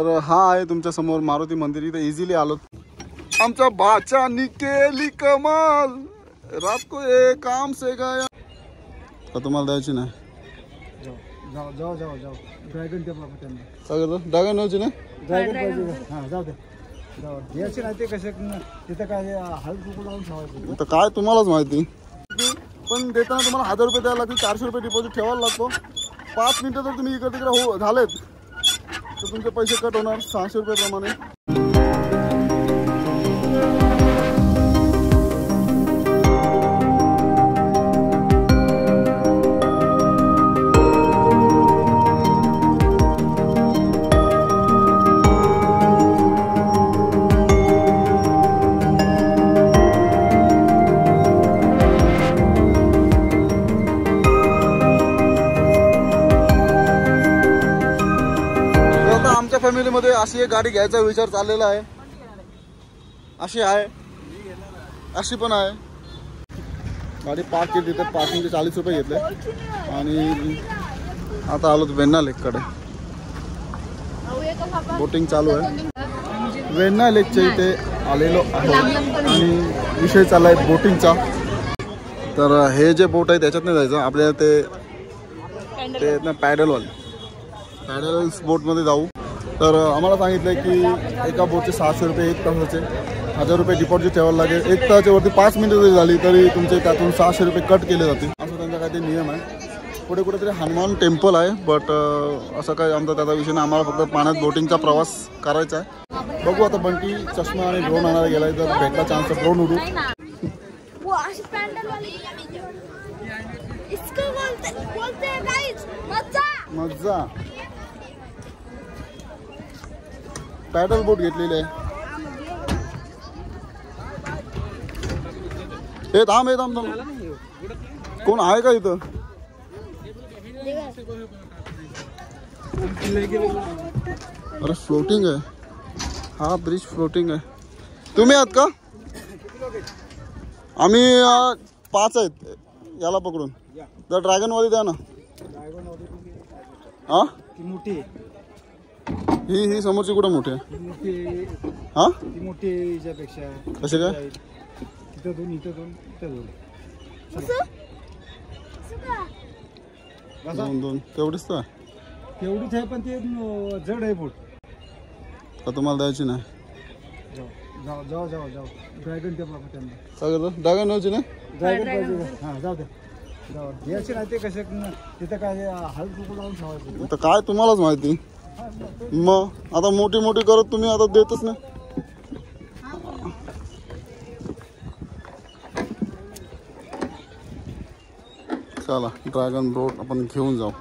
तर हा आहे तुमच्या समोर मारुती मंदिर. इथे इझिली आलो. आमच्या बाच्यानी केली कमाल, रात को ये काम से गया. तर तुम्हाला द्यायची नाही. जाओ जाओ जाओ जाओ ड्रॅगन टेम्पल त्यांना काय करतो ड्रॅगन न्यायची नाही. ड्रॅगन पाहिजे. हां जाऊ दे जाऊ द्यायची नाही. ते कसे तिथं काय हळद कुकू लावून ठेवायचं. तर काय तुम्हालाच माहिती. पण देताना तुम्हाला 1000 रुपये द्यायला लागतील. 400 रुपये डिपॉझिट ठेवायला लागतो. 5 मिनिटं जर तुम्ही इकडे तिकडे हो झालेत तर तुमचे पैसे कट होणार 600 रुपये प्रमाणे. फॅमिलीमध्ये अशी एक गाडी घ्यायचा विचार चाललेला आहे. अशी आहे, अशी पण आहे. गाडी पार्क केली तिथे. पार्किंगचे 40 रुपये घेतले. आणि आता आलो वेण्णा लेककडे. बोटिंग चालू आहे. वेण्णा लेकच्या इथे आलेलो आहे आणि विषय चालला आहे बोटिंगचा. तर हे जे बोट आहे त्याच्यात नाही जायचं आपल्याला. ते ना पॅडल्स बोटमध्ये जाऊ. तर आम्हाला सांगितलं की एका बोटचे 600 रुपये, 1 तासाचे 1000 रुपये डिपॉझिट ठेवायला लागेल. 1 तासाच्या वरती 5 मिनिटं जरी झाली तरी तुमचे त्यातून 600 रुपये कट केले जातील. असं त्यांचा काहीतरी नियम आहे. पुढे कुठेतरी हनुमान टेम्पल आहे. बट असं काही आमचा त्याचा विषय नाही. आम्हाला फक्त पाण्यात बोटिंगचा प्रवास करायचा आहे. बघू आता. बंटी चष्मा आणि ड्रोन आणायला गेलाय. जर भेटला चान्स तर ड्रोन उडू. मज्जा. पॅडल बोट घेतलेली आहे. हे थांब कोण आहे का इथं. अरे फ्लोटिंग आहे. हा ब्रिज फ्लोटिंग आहे. तुम्ही आहात का. आम्ही 5 आहेत. याला पकडून तर ड्रॅगन वाली द्या ना. हा मोठी ही समोरची कुठं मोठी आहे. हा ती मोठी याच्यापेक्षा कसे काय. तिथं 2 इथं 2 इथं 2 तेवढीच तर तेवढीच आहे. पण ते जड आहे बोट. तर तुम्हाला द्यायची नाही. जाऊ जाऊ जाऊ जाऊ ड्रॅगन टेम्पल त्यांना काय करतो ड्रॅगन न्यायची नाही. ड्रॅगन पाहिजे. हां जाऊ दे जाऊ द्यायची नाही. ते कसे तिथं काय हळद कुकू लावून ठेवायचं. तर काय तुम्हालाच माहिती. मग आता मोठी मोठी करत तुम्ही आता देतच नाही. चला ड्रॅगन बोट आपण घेऊन जाऊ.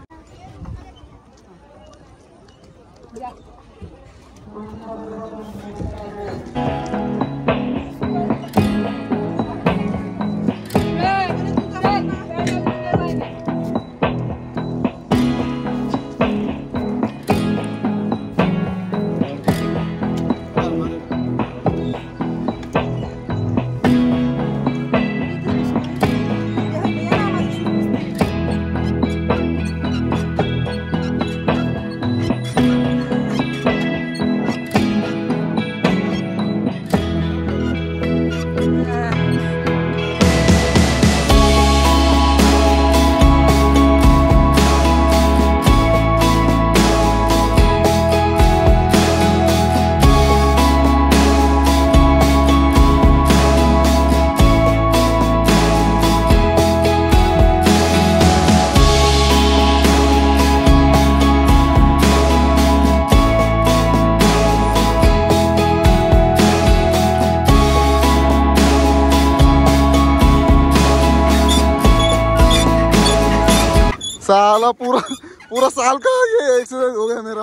साला पूरा साल का ये एक्सरसाइज हो गया मेरा.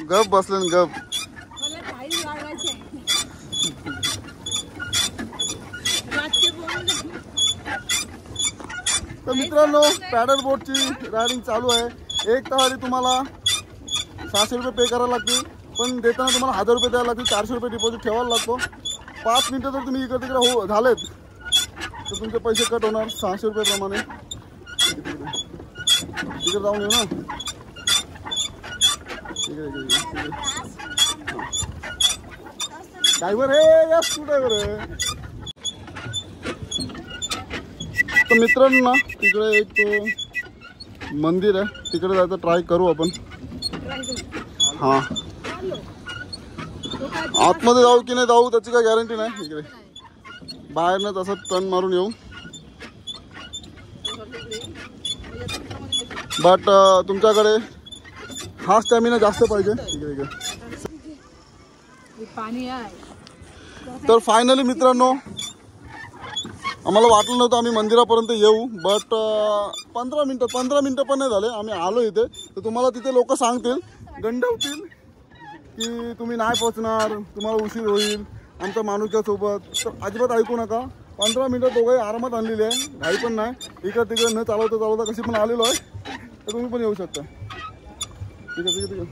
गप बसले गप. तर मित्रांनो पॅडल बोटची रायडिंग चालू आहे. 1 तासासाठी तुम्हाला 600 रुपये पे करायला लागतील. पण देताना तुम्हाला 1000 रुपये द्यायला लागतील. 400 रुपये डिपॉझिट ठेवायला लागतो. 5 मिनिटं जर तुम्ही इकडे तिकडे हो झालेत तर तुमचे पैसे कट होणार 600 रुपये प्रमाणे. तिकडे जाऊन येऊ ना. ड्रायव्हर हे यस तू ड्रायव्हर आहे. तर मित्रांनो ना तिकडे एक तो मंदिर आहे, तिकडे जायचं ट्राय करू आपण. हां आतमध्ये जाऊ की नाही जाऊ त्याची काही गॅरंटी नाही. इकडे बाहेरनं तसं टर्न मारून येऊ. बट तुमच्याकडे हा स्टॅमिना जास्त पाहिजे. इकडे इकडे पाणी आहे. तर फायनली मित्रांनो आम्हाला वाटलं नव्हतं आम्ही मंदिरापर्यंत येऊ. बट 15 मिनटं पण नाही झाले आम्ही आलो इथे. तर तुम्हाला तिथे लोक सांगतील गंडवतील की तुम्ही नाही पोहोचणार, तुम्हाला उशीर होईल आमच्या माणूसच्या सोबत. तर अजिबात ऐकू नका. 15 मिनटं दोघंही आरामात आणलेली आहे, घाई पण नाही. इकडे तिकडे न चालवता कशी पण आलेलो आहे. तर तुम्ही पण येऊ शकता. ठीक आहे इकडे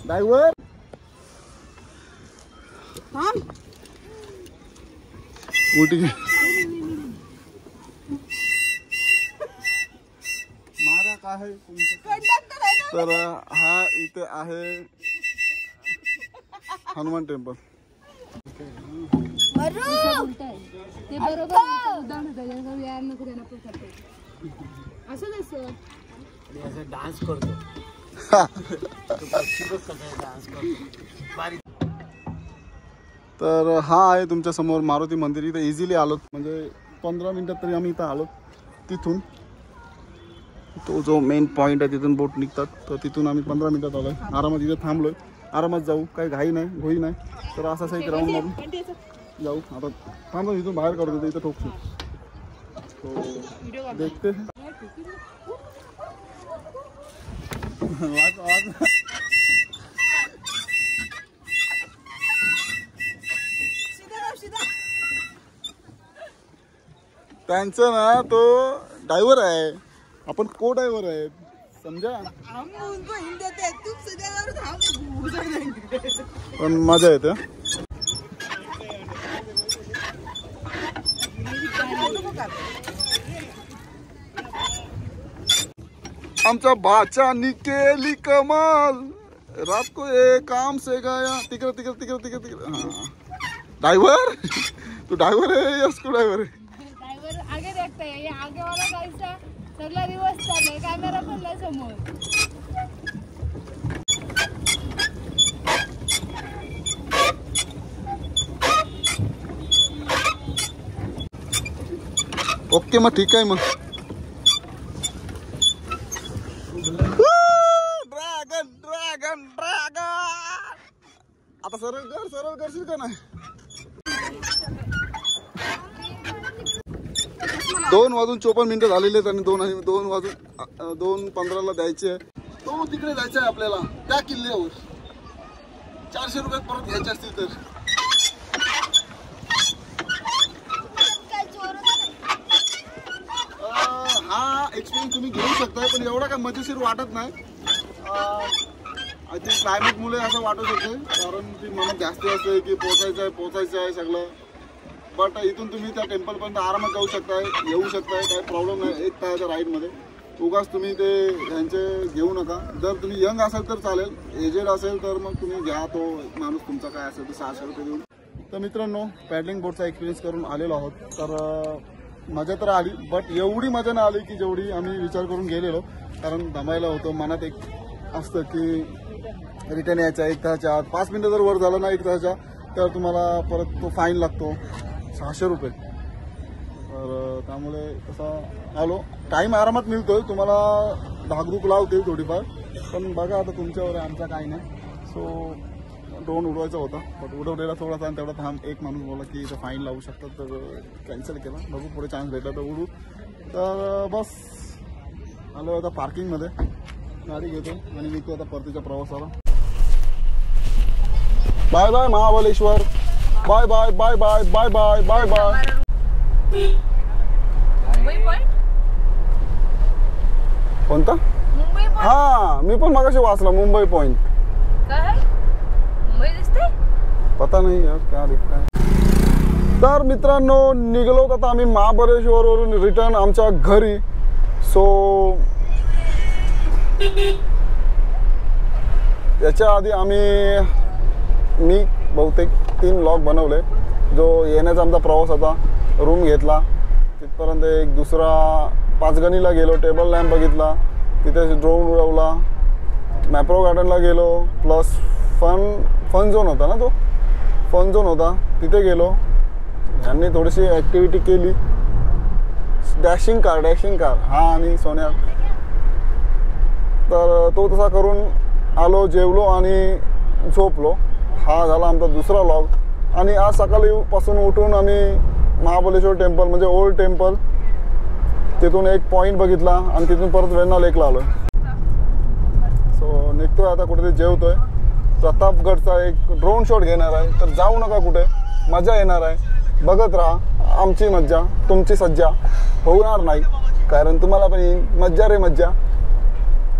ड्रायव्हर उठी मारा काय आहे. तर हा इथे आहे हनुमान टेम्पल. ते बरोबर असं डान्स करतो. तर हा आहे तुमच्या समोर मारुती मंदिर. इथे इझिली आलो म्हणजे 15 मिनिटात तरी आम्ही इथं आलो. तिथून तो जो मेन पॉईंट आहे तिथून बोट निघतात. तर तिथून आम्ही 15 मिनिटात आलोय. आरामात इथे थांबलोय, आरामात जाऊ, काही घाई नाही घोई नाही. तर असाच एक राऊंड मारून जाऊ. आता थांबा इथून बाहेर काढतो ते इथं ठोकतो. देखते त्यांचं ना तो ड्रायव्हर आहे, आपण को ड्रायव्हर आहे समजा. पण मजा येते. आमच्या बाच्यानी केली कमाल, रात को एक काम से गया. तिकडे हा ड्रायव्हर तू ड्रायव्हर आहे यस तू ड्रायव्हर आहे. आगे देखता है, ये आगे वाला कैसा सगळा रिवर्स चाललाय, कॅमेरा पण नाही समोर. ओके मग ठीक आहे. मग ड्रॅगन ड्रॅगन ड्रॅगन आता सरळ करशील का नाही. 2:54 झालेले आहेत आणि 2:15 द्यायचे आहे. तो तिकडे जायचं आहे आपल्याला त्या किल्ल्यावर. 400 रुपये परत घ्यायचे असतील तर. हा एक्सपिरियन्स तुम्ही घेऊ शकताय पण एवढा काय मजेशीर वाटत नाही. आय थिंक क्लायमेटमुळे असं वाटू शकते कारण ती मनात जास्त असते की पोचायचं आहे सगळं. बट इथून तुम्ही त्या टेम्पलपर्यंत आरामात जाऊ शकताय, येऊ शकताय, काही प्रॉब्लेम नाही. 1 तासाच्या राईडमध्ये उगाच तुम्ही ते ह्यांचे घेऊ नका. जर तुम्ही यंग असाल तर चालेल, एजेड असेल तर मग तुम्ही घ्या तो माणूस तुमचा काय असेल तर 600 रुपये देऊन. तर मित्रांनो पॅडलिंग बोटचा एक्सपिरियन्स करून आलेलो आहोत. तर मजा तर आली बट एवढी मजा नाही आली की जेवढी आम्ही विचार करून गेलेलो. कारण दमायला होतं, मनात एक असतं की रिटर्न यायचा 1 तासाच्या आत. 5 मिनिटं जर वर झालं ना 1 तासाच्या तर तुम्हाला परत तो फाईन लागतो 600 रुपये. तर त्यामुळे तसा आलो. टाईम आरामात मिळतोय, तुम्हाला धाकधूक लावतील थोडीफार पण बघा आता तुमच्यावर आहे, आमचा काही नाही. सो ड्रोन उडवायचा होता बट उडवलेला थोडासा आणि तेवढा थांब. एक माणूस बोला की इथं फाईन लावू शकतात तर कॅन्सल केला. बघू पुढे चान्स भेटला तर उडू. तर बस आलो आता पार्किंगमध्ये, गाडी घेतो आणि निघतो आता परतीच्या प्रवासाला. Bye bye Mahabaleshwar. Bye bye bye bye bye bye bye bye. कोणता? हा मी पण मगाशी वाचला मुंबई पॉइंट. पता नाही यार क्या दिखता है. तर मित्रांनो निघलो आता आम्ही महाबळेश्वरवरून रिटर्न आमच्या घरी. सो याच्या आधी मी बहुतेक 3 व्लॉग बनवले. जो येण्याचा आमचा प्रवास होता, रूम घेतला तिथपर्यंत, एक दुसरा पाचगणीला गेलो, टेबल लॅम्प बघितला, तिथे ड्रोन उडवला, मॅप्रो गार्डनला गेलो, प्लस फन झोन होता ना, तो फन झोन होता तिथे गेलो. यांनी थोडीशी ॲक्टिव्हिटी केली, डॅशिंग कार हा आणि सोन्या. तर तो तसा करून आलो, जेवलो आणि झोपलो. हा झाला आमचा दुसरा व्लॉग. आणि आज सकाळीपासून उठून आम्ही महाबळेश्वर टेम्पल म्हणजे ओल्ड टेम्पल, तिथून एक पॉईंट बघितला आणि तिथून परत वेण्णा लेकला आलो. सो निघतोय आता, कुठेतरी जेवतोय. प्रतापगडचा एक ड्रोन शॉट घेणार आहे, तर जाऊ नका कुठे, मजा येणार आहे. बघत राहा, आमची मज्जा तुमची सज्जा होणार नाही, कारण तुम्हाला पण येईल मज्जा रे मज्जा.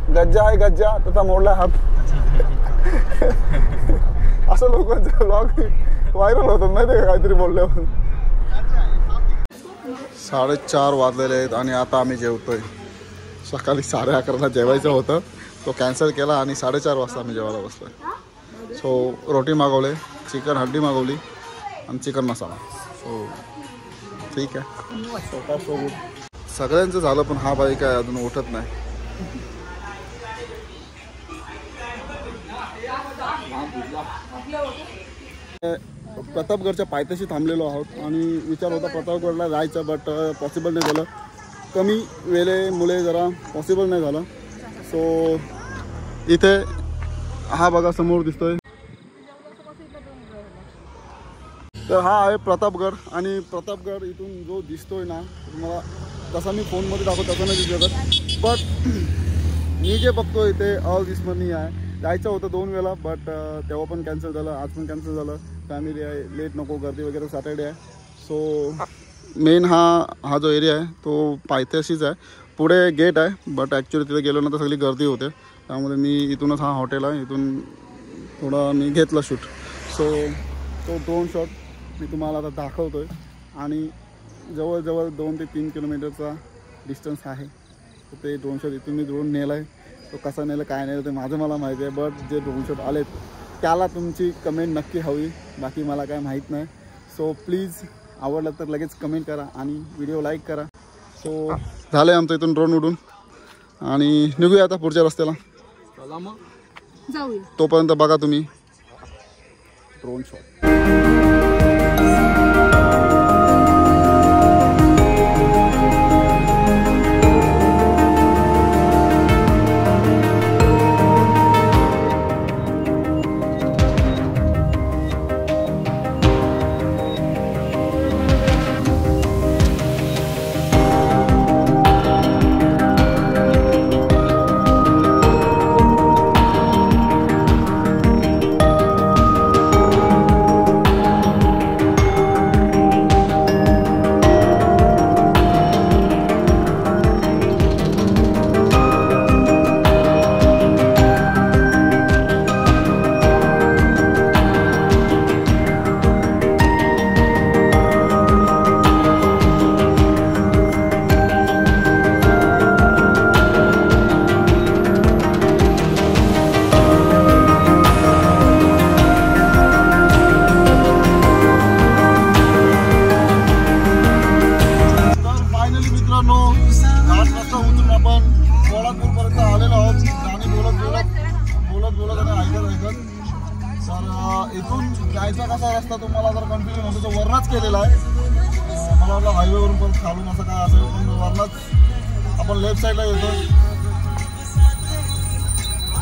गज्जा आहे गज्जा तसा मोडला हात. असं लोकांचं ब्लॉग व्हायरल होतं माहिती का, काहीतरी बोलल्यावर. 4:30 वाजलेले आहेत आणि आता आम्ही जेवतोय. सकाळी 11:30ला जेवायचं होतं, तो कॅन्सल केला आणि 4:30 वाजता आम्ही जेवायला बसलोय. सो रोटी मागवले, चिकन हड्डी मागवली आणि चिकन मसाला. सो ठीक आहे, सगळ्यांचं झालं, पण हा बाई काय अजून उठत नाही. प्रतापगडच्या पायथ्याशी थांबलेलो आहोत आणि विचार होता प्रतापगडला जायचं, बट पॉसिबल नाही झालं. कमी वेळेमुळे जरा पॉसिबल नाही झालं. सो इथे हा बघा समोर दिसतोय, तर हा आहे प्रतापगड. आणि प्रतापगड इथून जो दिसतोय ना तुम्हाला, तसा मी फोनमध्ये दाखवतो तसं नाही दिसू शकत, बट मी जे बघतो इथे अविस्मरणीय आहे. जायचं होतं 2 वेळा, बट तेव्हा पण कॅन्सल झालं, आज पण कॅन्सल झालं. फॅमिली आहे, लेट नको, गर्दी वगैरे, सॅटर्डे आहे. सो मेन हा जो एरिया आहे तो पायथ्याशीच आहे. पुढे गेट आहे, बट ॲक्च्युली तिथे गेलो ना तर सगळी गर्दी होते, त्यामुळे मी इथूनच, हा हॉटेल आहे, इथून थोडा मी घेतला शूट. सो तो ड्रोन शॉट मी तुम्हाला आता दाखवतो आहे. आणि जवळजवळ 2 ते 3 किलोमीटरचा डिस्टन्स आहे. तर ते ड्रोन शॉट इथून मी ड्रोन नेला आहे. तो कसा नेलं काय नेलं ते मला माहिती आहे, बट जे ड्रोन शॉट आलेत त्याला तुमची कमेंट नक्की हवी, बाकी मला काय माहीत नाही. सो प्लीज आवडलं तर लगेच कमेंट करा आणि व्हिडिओ लाईक करा. सो झालं आहे आमचं इथून ड्रोन उडून आणि निघूया आता पुढच्या रस्त्याला. चला मग जाऊया. तोपर्यंत बघा तुम्ही ड्रोन शॉट. जायचा कसा रस्ता तुम्हाला जर कन्फ्युजन होतो तो वरनाच केलेला आहे. मला वाटलं हायवेवरून पण खालून असं काय असेल, पण वरनाच आपण लेफ्ट साईडला येतो.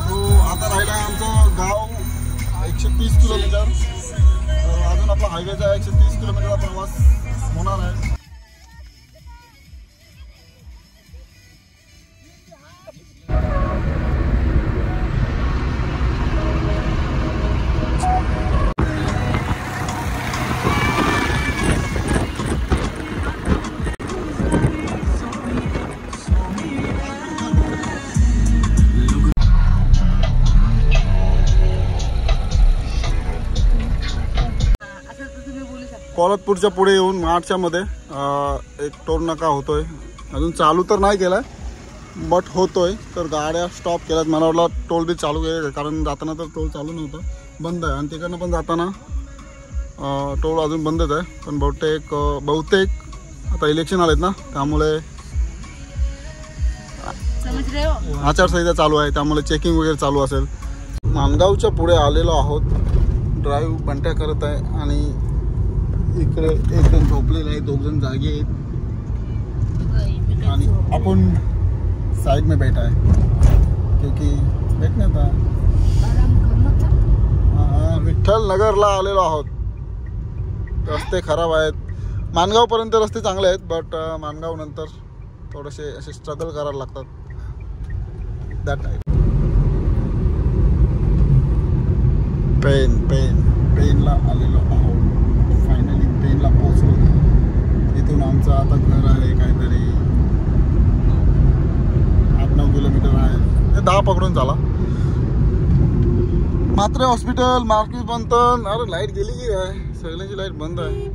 तो आता राहिला आहे आमचं गाव 130 किलोमीटर. अजून आपला हायवेचा 130 किलोमीटरचा प्रवास होणार आहे. कोल्हापूरच्या पुढे येऊन मार्चच्या मध्ये एक टोल नाका होतोय. अजून चालू तर नाही केलाय, बट होतोय. तर गाड्या स्टॉप केल्यात. मला वाटलं टोल बी चालू केलं, कारण जाताना तर टोल चालू नव्हतं, बंद आहे. आणि तिकडनं पण जाताना टोल अजून बंदच आहे. पण बहुतेक आता इलेक्शन आलेत ना, त्यामुळे आचारसंहिता चालू आहे, त्यामुळे चेकिंग वगैरे चालू असेल. माणगावच्या पुढे आलेलो आहोत. ड्राईव्ह बंट्या करत आहे आणि इकडे एक जण झोपलेला आहे, 2 जण जागे आहेत आणि आपण साइड में बैठा है क्योंकि बैठने था. विठ्ठल नगरला आलेलो आहोत. रस्ते खराब आहेत. माणगावपर्यंत रस्ते चांगले आहेत, बट माणगाव नंतर थोडेसे असे स्ट्रगल करायला लागतात. That type. पेनला आलेलो आहोत. फायनली पेनला पोहोचलो. इथून आमचं आता घर आहे काहीतरी 8-9 किलोमीटर आहे. 10 पकडून चाला. मात्रे हॉस्पिटल, मार्केट बंद. अरे लाईट गेली की काय? सगळ्यांची लाईट बंद आहे.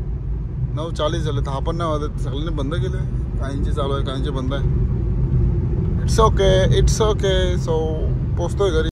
9:40 झाले. 10 पण नाही वाजत. सगळ्यांनी बंद केले. काहींची चालू आहे, काहींची बंद आहे. It's okay. सो पोचतोय घरी.